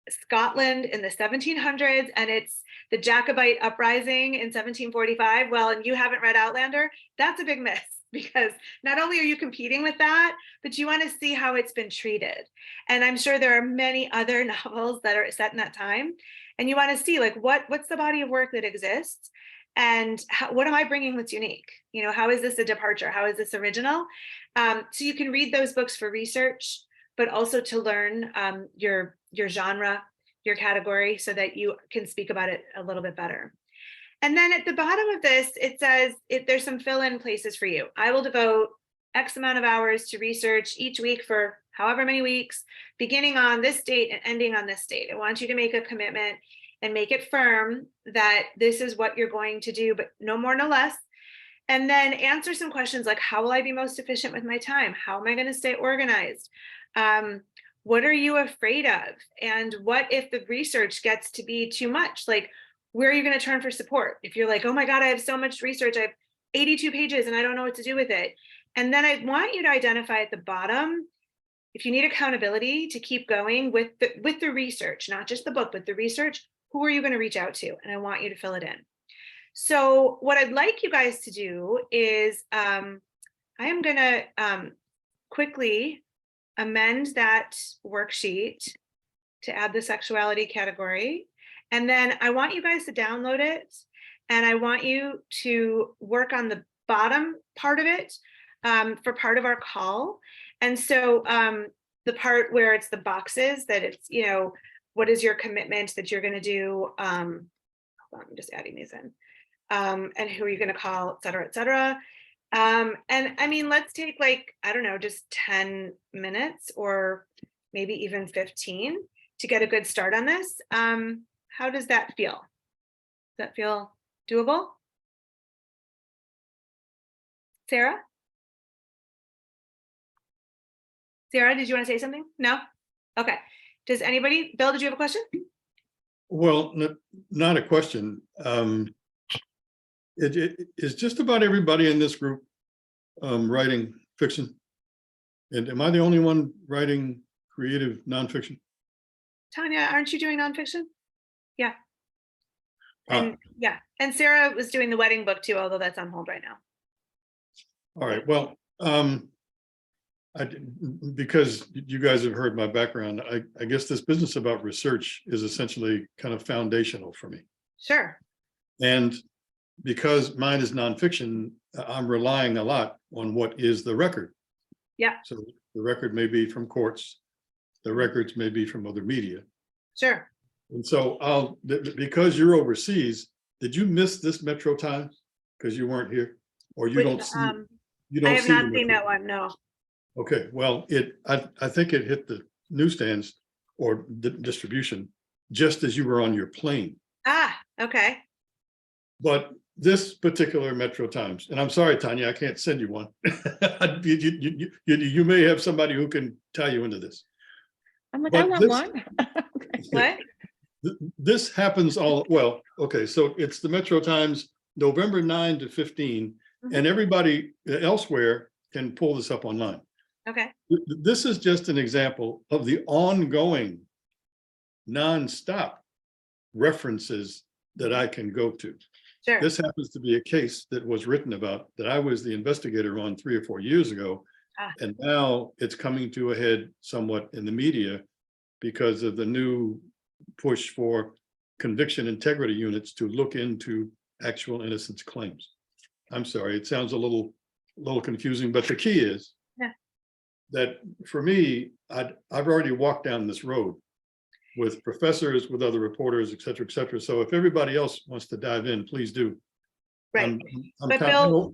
Scotland in the 1700s, and it's the Jacobite uprising in 1745, well, and you haven't read Outlander, that's a big miss, because not only are you competing with that, but you want to see how it's been treated. And I'm sure there are many other novels that are set in that time, and you want to see like what's the body of work that exists, and what am I bringing that's unique? You know, how is this a departure? How is this original? So you can read those books for research, but also to learn your genre, your category, so that you can speak about it a little bit better. And then at the bottom of this, it says there's some fill-in places for you. I will devote X amount of hours to research each week for however many weeks, beginning on this date and ending on this date. I want you to make a commitment and make it firm that this is what you're going to do, but no more, no less. And then answer some questions like, how will I be most efficient with my time? How am I going to stay organized? What are you afraid of? And what if the research gets to be too much? Like, where are you going to turn for support? If you're like, oh my God, I have so much research, I have 82 pages and I don't know what to do with it. And then I want you to identify at the bottom, if you need accountability to keep going with the research, not just the book, but the research, who are you going to reach out to? And I want you to fill it in. So what I'd like you guys to do is I am going to quickly amend that worksheet to add the sexuality category. And then I want you guys to download it. And I want you to work on the bottom part of it for part of our call. And so the part where it's the boxes that it's, you know, what is your commitment that you're going to do? Hold on, I'm just adding these in. And who are you going to call, et cetera, et cetera. And I mean, let's take like, I don't know, just 10 minutes or maybe even 15 to get a good start on this. How does that feel? Does that feel doable? Sarah? Sarah, did you want to say something? No? Okay. Does anybody, Bill, did you have a question? Well, not a question. It is just about everybody in this group writing fiction. And am I the only one writing creative nonfiction? Tanya, aren't you doing nonfiction? Yeah. And yeah, and Sarah was doing the wedding book too, although that's on hold right now. All right, well, because you guys have heard my background, I guess this business about research is essentially kind of foundational for me. Sure. And because mine is nonfiction, I'm relying a lot on what is the record. Yeah. So the record may be from courts, the records may be from other media. Sure. And so because you're overseas, did you miss this Metro Times? Because you weren't here, or you don't see, you I don't have see not the seen Metro that one, no. Okay, well, I think it hit the newsstands or distribution just as you were on your plane. Ah, okay. But this particular Metro Times, and I'm sorry, Tanya, I can't send you one. You may have somebody who can tie you into this. I'm like, I But want this, one. What? this happens well, okay, so it's the Metro Times, November 9 to 15, and everybody elsewhere can pull this up online. Okay. This is just an example of the ongoing nonstop references that I can go to. Sure. This happens to be a case that was written about that I was the investigator on 3 or 4 years ago. And now it's coming to a head somewhat in the media because of the new push for conviction integrity units to look into actual innocence claims. I'm sorry, it sounds a little confusing, but the key is that for me, I've already walked down this road with professors, with other reporters, et cetera, et cetera. So if everybody else wants to dive in, please do. Right. I'm But kind Bill,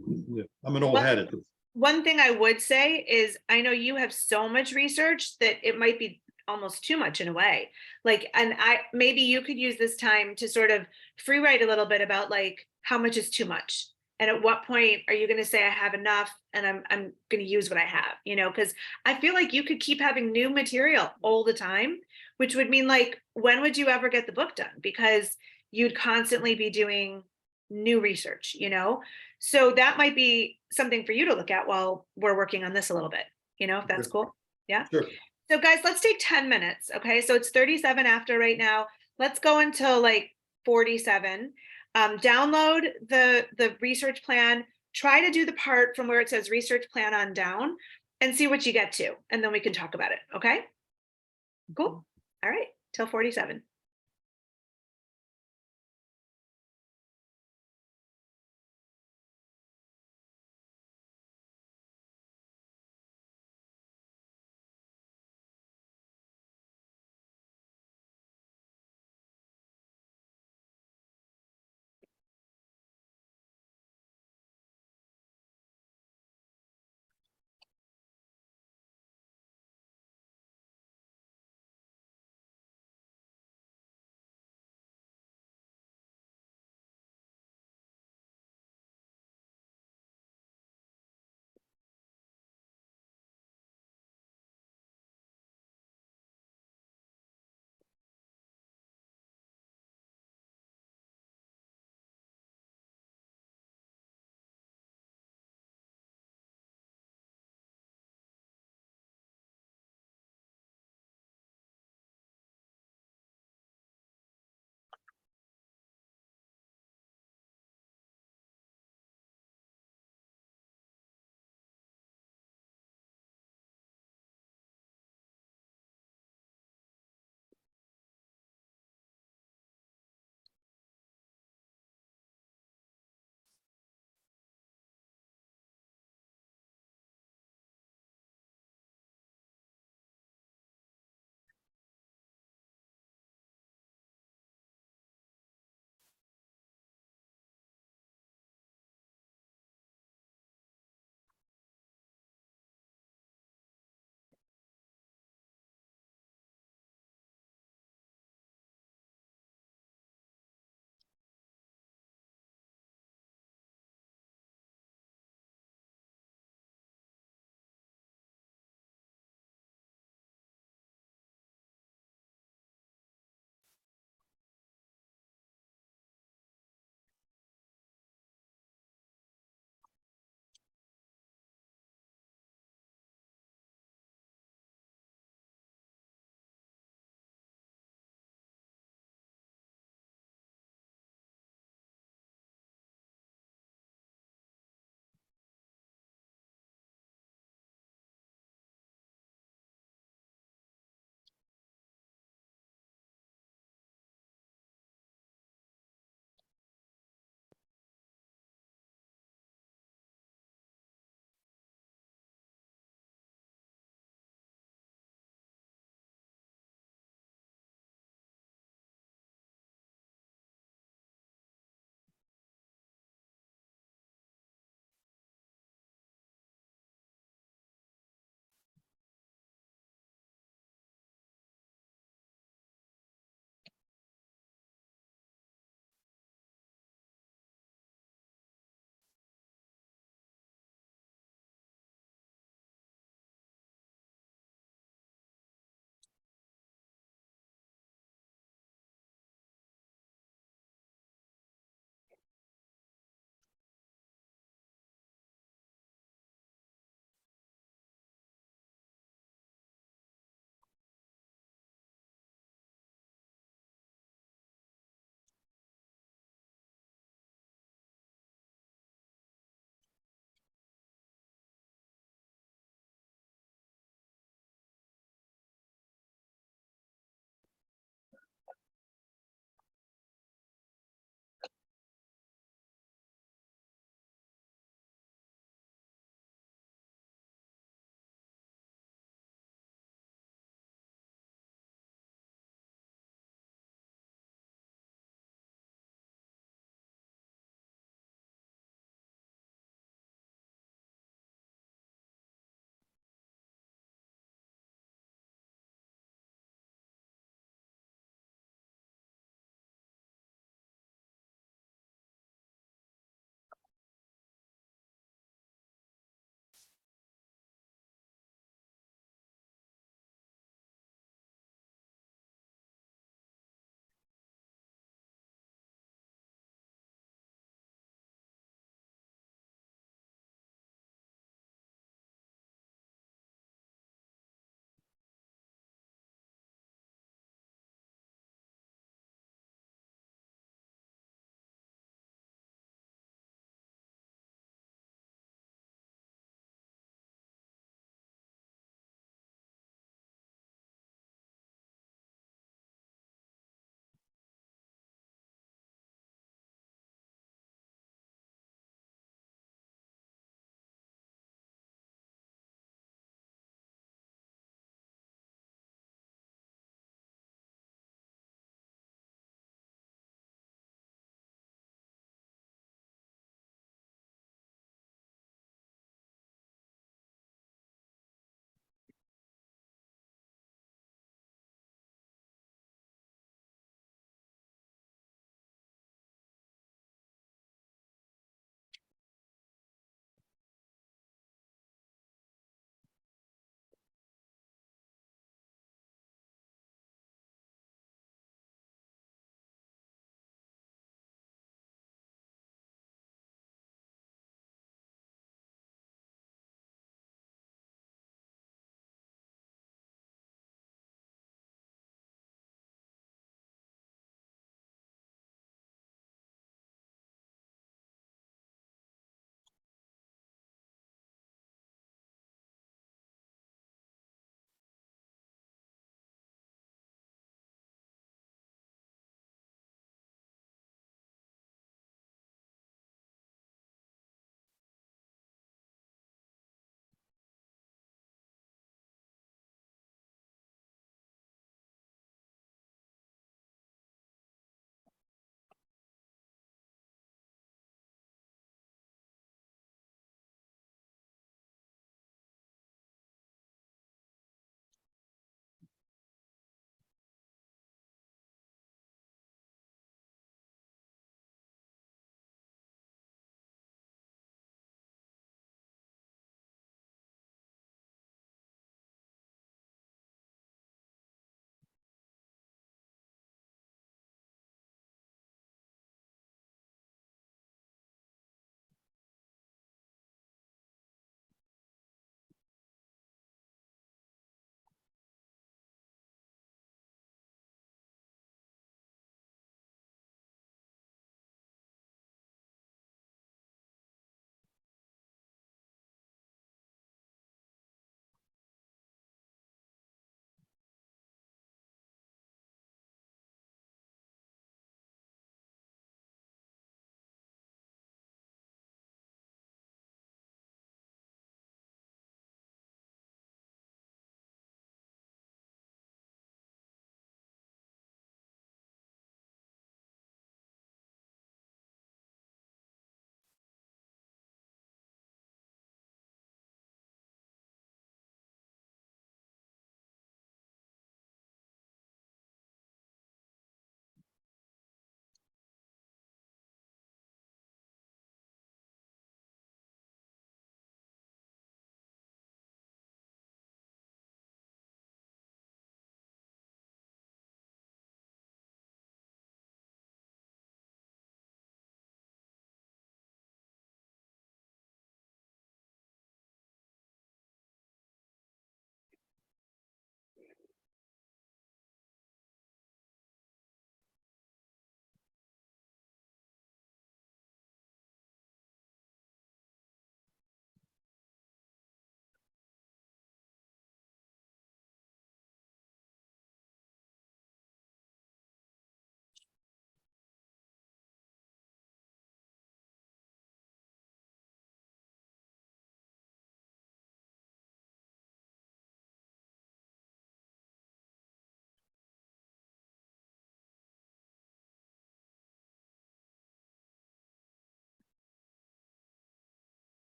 I'm an old hat at this. one thing I would say is I know you have so much research that it might be almost too much in a way. Like, and maybe you could use this time to sort of free write a little bit about like how much is too much. And at what point are you going to say I have enough and I'm going to use what I have, because I feel like you could keep having new material all the time, which would mean like, when would you ever get the book done? Because you'd constantly be doing new research, So that might be something for you to look at while we're working on this a little bit, if that's cool. Yeah. Sure. So guys, let's take 10 minutes. Okay. So it's 37 after right now. Let's go until like 47. Download the research plan, try to do the part from where it says research plan on down and see what you get to. And then we can talk about it. Okay. Cool. All right. Till 47.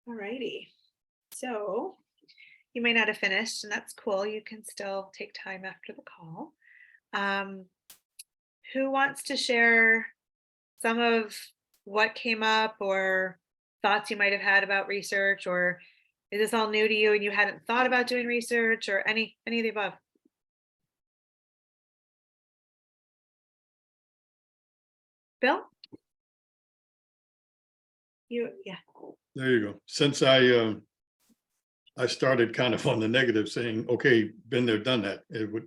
All righty. So you may not have finished, and that's cool. You can still take time after the call. Who wants to share some of what came up or thoughts you might have had about research, or is this all new to you and you hadn't thought about doing research, or any of the above? Bill? Yeah. There you go. Since I started kind of on the negative, saying, okay, been there, done that, it would,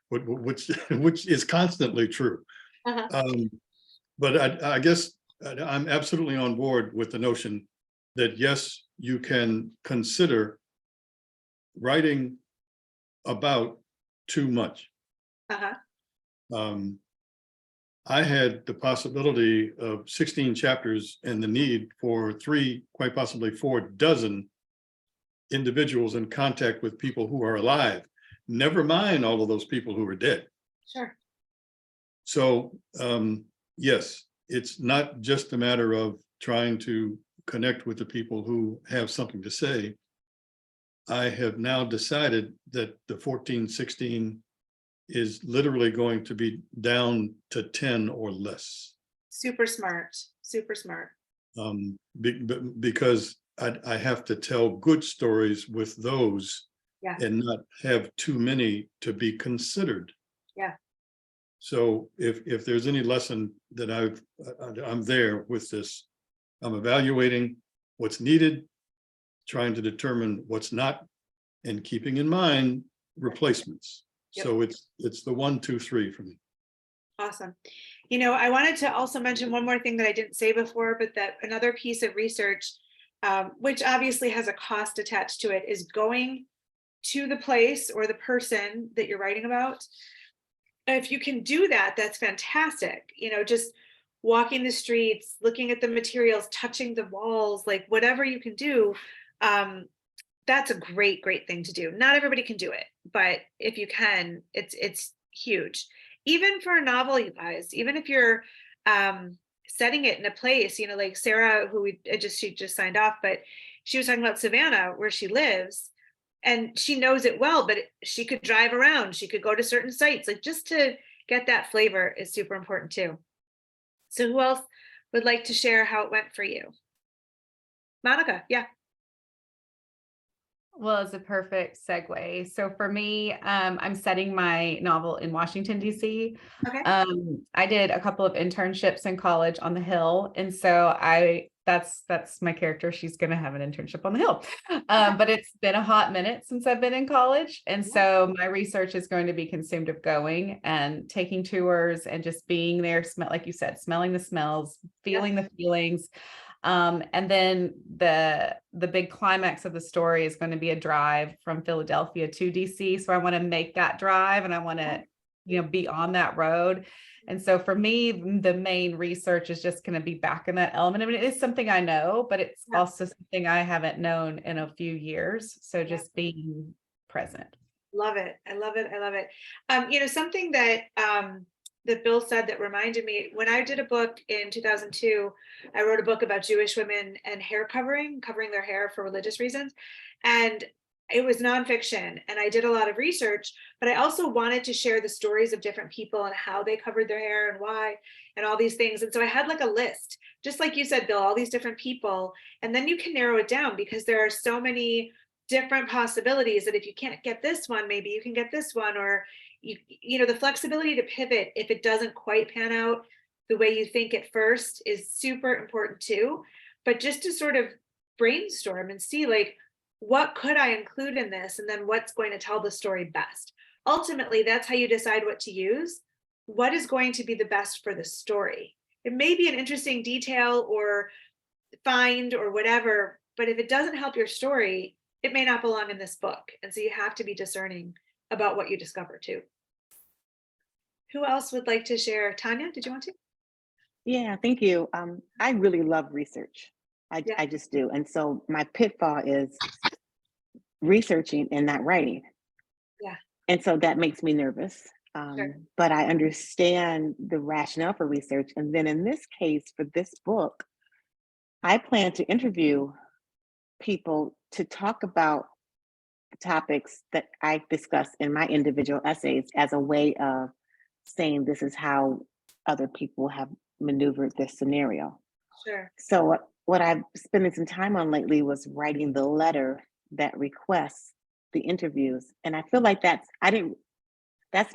which is constantly true. But I guess I'm absolutely on board with the notion that, yes, you can consider writing about too much. I had the possibility of 16 chapters and the need for 3, quite possibly 4 dozen individuals in contact with people who are alive, never mind all of those people who are dead. Sure. So yes, it's not just a matter of trying to connect with the people who have something to say. I have now decided that the 14, 16 is literally going to be down to 10 or less. Super smart. Super smart. Because I have to tell good stories with those, Yeah. and not have too many to be considered. Yeah. So if there's any lesson that I'm there with this, I'm evaluating what's needed, trying to determine what's not, and keeping in mind replacements. Yep. So it's the 1, 2, 3 for me. Awesome. I wanted to also mention one more thing that I didn't say before, but that another piece of research, which obviously has a cost attached to it, is going to the place or the person that you're writing about. If you can do that, that's fantastic. Just walking the streets, looking at the materials, touching the walls, like whatever you can do. That's a great thing to do. Not everybody can do it, but if you can, it's huge. Even for a novel, you guys, even if you're setting it in a place, like Sarah, who she just signed off, but she was talking about Savannah, where she lives, and she knows it well, but she could drive around, she could go to certain sites, like just to get that flavor is super important too. So who else would like to share how it went for you? Monica, yeah. Well, it's a perfect segue. So for me, I'm setting my novel in Washington, D.C. Okay. I did a couple of internships in college on the Hill. And so that's my character. She's going to have an internship on the Hill. But it's been a hot minute since I've been in college. And so my research is going to be consumed of going and taking tours and just being there, like you said, smelling the smells, feeling the feelings. And then the big climax of the story is going to be a drive from Philadelphia to DC. So I want to make that drive, and I want to, be on that road. And so for me, the main research is just going to be back in that element. I mean, it is something I know, but it's also something I haven't known in a few years. So just being present. Love it. I love it. I love it. Something that Bill said that reminded me, when I did a book in 2002, I wrote a book about Jewish women and hair covering their hair for religious reasons. And it was nonfiction, and I did a lot of research, but I also wanted to share the stories of different people and how they covered their hair and why, and all these things. And so I had like a list, just like you said, Bill, all these different people, and then you can narrow it down because there are so many different possibilities that if you can't get this one, maybe you can get this one, or the flexibility to pivot if it doesn't quite pan out the way you think at first is super important too. But just to sort of brainstorm and see, like, what could I include in this? And then what's going to tell the story best? Ultimately, that's how you decide what to use. What is going to be the best for the story? It may be an interesting detail or find or whatever, but if it doesn't help your story, it may not belong in this book. And so you have to be discerning about what you discover too. Who else would like to share? Tanya, did you want to? Yeah, thank you. I really love research. I just do. And so my pitfall is researching and not writing. Yeah. And so that makes me nervous. Sure. But I understand the rationale for research. And then in this case, for this book, I plan to interview people to talk about topics that I discuss in my individual essays as a way of saying this is how other people have maneuvered this scenario. Sure. So what I've spending some time on lately was writing the letter that requests the interviews. And I feel like that's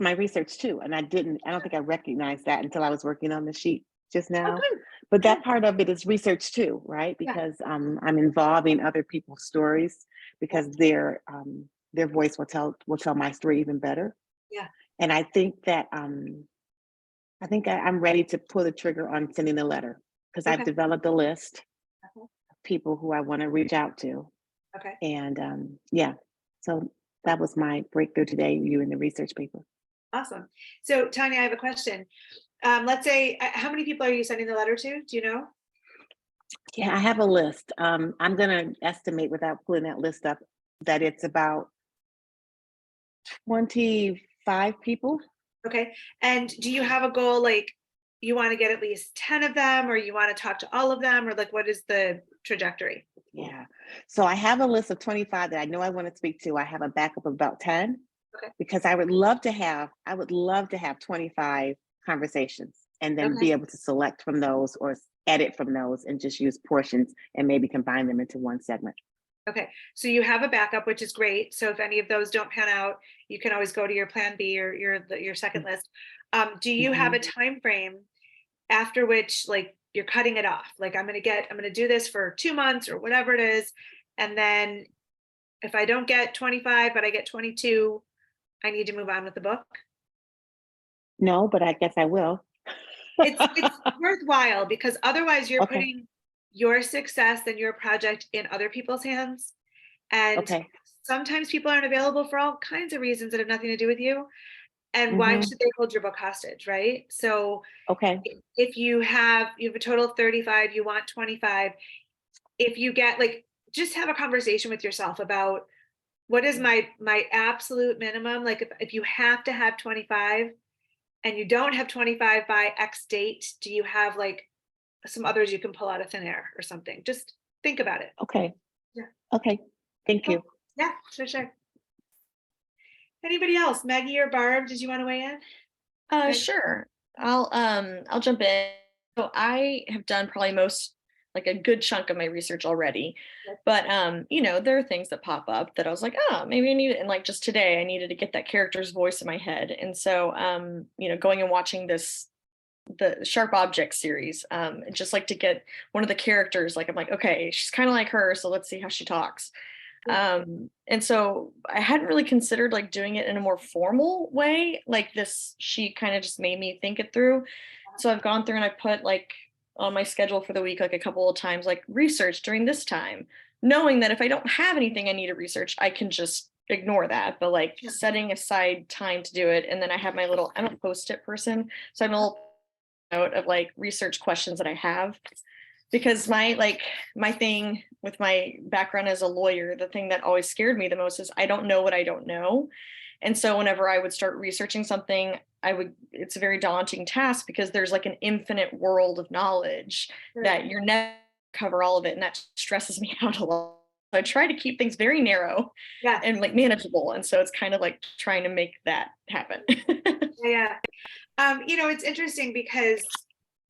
my research too. And I don't think I recognized that until I was working on the sheet just now. good. But that part of it is research too, right? Yeah. Because I'm involving other people's stories because their voice will tell my story even better. Yeah. And I think that I'm ready to pull the trigger on sending a letter because I've Okay. developed a list Okay. of people who I want to reach out to. Okay. And yeah, so that was my breakthrough today, viewing the research paper. Awesome. So Tanya, I have a question. Let's say, how many people are you sending the letter to? Do you know? Yeah, I have a list. I'm going to estimate without pulling that list up that it's about 25 people. Okay. And do you have a goal, like you want to get at least 10 of them, or you want to talk to all of them, or like what is the trajectory? Yeah. So I have a list of 25 that I know I want to speak to. I have a backup of about 10. Okay. Because I would love to have 25 conversations and then be able to select from those or edit from those and just use portions and maybe combine them into one segment. Okay, so you have a backup, which is great. So if any of those don't pan out, you can always go to your plan B or your second list. Do you have a time frame after which, like, you're cutting it off? Like, I'm gonna do this for 2 months or whatever it is, and then if I don't get 25, but I get 22, I need to move on with the book? No, but I guess I will. It's worthwhile because otherwise you're Okay. putting your success and your project in other people's hands. And Okay. sometimes people aren't available for all kinds of reasons that have nothing to do with you. And why Mhm. should they hold your book hostage, right? So Okay. if you have a total of 35, you want 25, if you get, like, just have a conversation with yourself about what is my absolute minimum. Like, if you have to have 25 and you don't have 25 by X date, do you have like some others you can pull out of thin air or something? Just think about it. Okay. Yeah. Okay. Thank you. Yeah, sure. Anybody else? Maggie or Barb, did you want to weigh in? Okay. Sure. I'll jump in. So I have done probably like a good chunk of my research already. Yes. But there are things that pop up that I was like, oh, maybe I need it. And like just today I needed to get that character's voice in my head. And so going and watching the Sharp Objects series, just like to get one of the characters, like I'm like, okay, she's kind of like her, so let's see how she talks. And so I hadn't really considered like doing it in a more formal way like this. She kind of just made me think it through. So I've gone through and I put like on my schedule for the week, like a couple of times, like research during this time, knowing that if I don't have anything I need to research, I can just ignore that. But like setting aside time to do it. And then I have I'm a Post-it person. So I'm a little note of like research questions that I have. Because my thing with my background as a lawyer, the thing that always scared me the most is I don't know what I don't know. And so whenever I would start researching something, it's a very daunting task because there's like an infinite world of knowledge that you're never cover all of it. And that stresses me out a lot. So I try to keep things very narrow and like manageable. And so it's kind of like trying to make that happen. Yeah. It's interesting because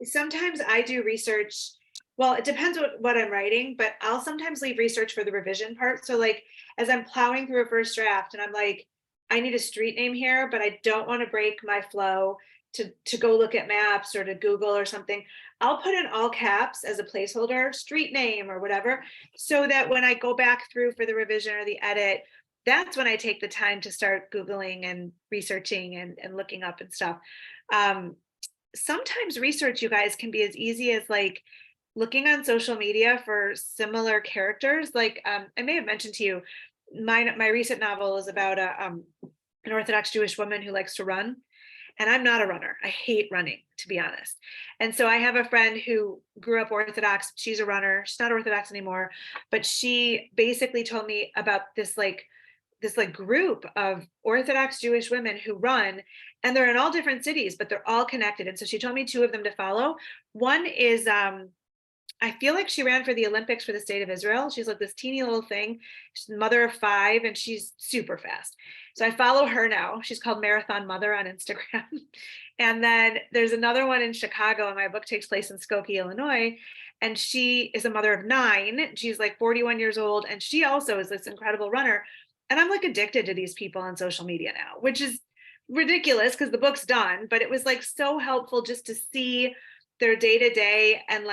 sometimes I do research. Well, it depends what I'm writing, but I'll sometimes leave research for the revision part. So like, as I'm plowing through a first draft and I'm like, I need a street name here, but I don't want to break my flow to go look at maps or to Google or something. I'll put in all caps as a placeholder, street name or whatever, so that when I go back through for the revision or the edit, that's when I take the time to start Googling and researching and looking up and stuff. Sometimes research, you guys, can be as easy as like looking on social media for similar characters. Like I may have mentioned to you, my recent novel is about an Orthodox Jewish woman who likes to run. And I'm not a runner. I hate running, to be honest. And so I have a friend who grew up Orthodox. She's a runner. She's not Orthodox anymore, but she basically told me about this group of Orthodox Jewish women who run, and they're in all different cities, but they're all connected. And so she told me two of them to follow. One is I feel like she ran for the Olympics for the state of Israel. She's like this teeny little thing. She's the mother of 5 and she's super fast. So I follow her now. She's called Marathon Mother on Instagram. And then there's another one in Chicago, and my book takes place in Skokie, Illinois. And she is a mother of 9. She's like 41 years old. And she also is this incredible runner. And I'm like addicted to these people on social media now, which is ridiculous because the book's done, but it was like so helpful just to see their day to day and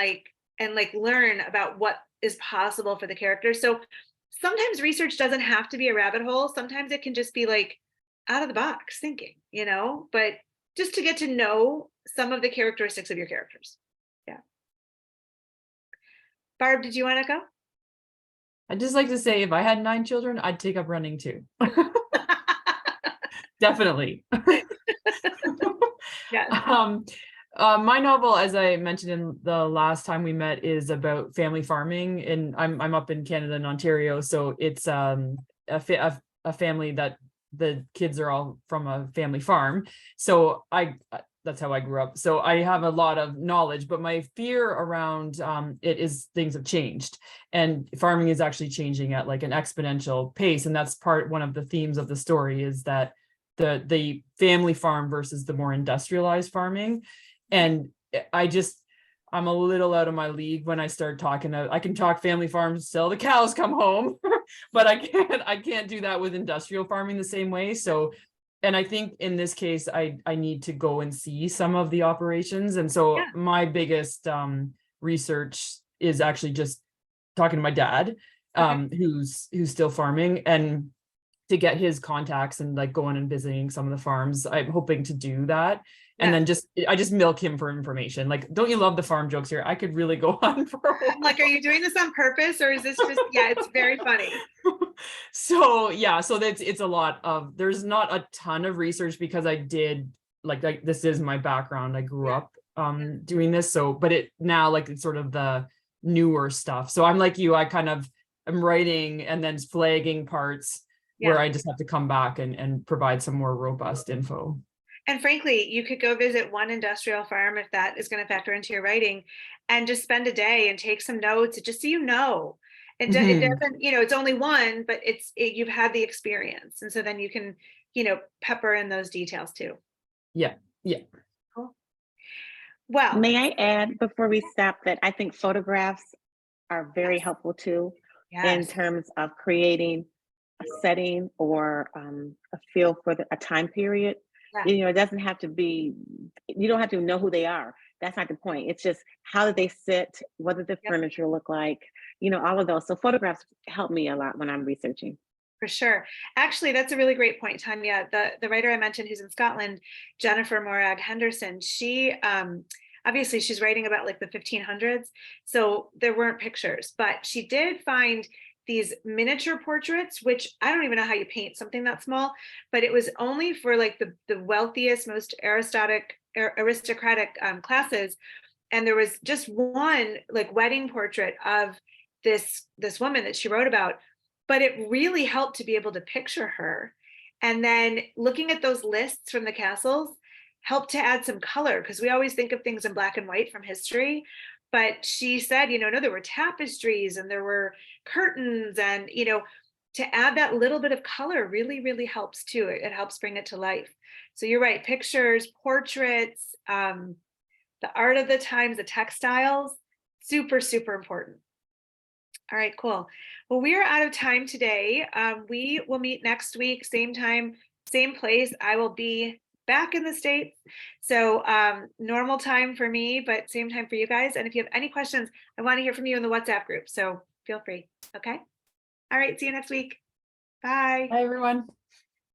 learn about what is possible for the characters. So sometimes research doesn't have to be a rabbit hole. Sometimes it can just be like out of the box thinking, but just to get to know some of the characteristics of your characters. Yeah. Barb, did you want to go? I'd just like to say, if I had 9 children, I'd take up running too. Definitely. Yeah. My novel, as I mentioned in the last time we met, is about family farming, and I'm up in Canada and Ontario, so it's a family that the kids are all from a family farm. So that's how I grew up. So I have a lot of knowledge, but my fear around it is things have changed, and farming is actually changing at like an exponential pace, and that's one of the themes of the story is that the family farm versus the more industrialized farming. And I'm a little out of my league when I start talking. I can talk family farms till the cows come home, but I can't do that with industrial farming the same way. So, and I think in this case, I need to go and see some of the operations. And so my biggest research is actually just talking to my dad, who's still farming, and to get his contacts and like going and visiting some of the farms. I'm hoping to do that. And then I just milk him for information. Like, don't you love the farm jokes here? I could really go on for a while. Like, are you doing this on purpose, or is this just, it's very funny. So it's a lot of, there's not a ton of research because I did like this is my background. I grew up doing this. So, but it now like it's sort of the newer stuff. So I'm like you, I kind of am writing and then flagging parts where I just have to come back and provide some more robust info. And frankly, you could go visit one industrial farm if that is going to factor into your writing, and just spend a day and take some notes just so it doesn't, it's only one, but you've had the experience. And so then you can, pepper in those details too. Yeah. Cool. Well, may I add before we stop that I think photographs are very helpful too, in terms of creating a setting or a feel for a time period. It doesn't have to be, you don't have to know who they are. That's not the point. It's just how do they sit? What does the furniture look like? All of those. So photographs help me a lot when I'm researching. For sure. Actually, that's a really great point, Tanya. The writer I mentioned who's in Scotland, Jennifer Morag Henderson, she obviously she's writing about like the 1500s. So there weren't pictures, but she did find these miniature portraits, which I don't even know how you paint something that small, but it was only for like the wealthiest, most aristocratic classes. And there was just one like wedding portrait of this woman that she wrote about, but it really helped to be able to picture her. And then looking at those lists from the castles helped to add some color, because we always think of things in black and white from history. But she said, no, there were tapestries and there were curtains, and, to add that little bit of color really, really helps too. It helps bring it to life. So you're right, pictures, portraits, the art of the times, the textiles, super, super important. All right, cool. Well, we are out of time today. We will meet next week, same time, same place. I will be back in the States. So normal time for me, but same time for you guys. And if you have any questions, I want to hear from you in the WhatsApp group. So feel free. Okay. All right. See you next week. Bye. Bye, everyone.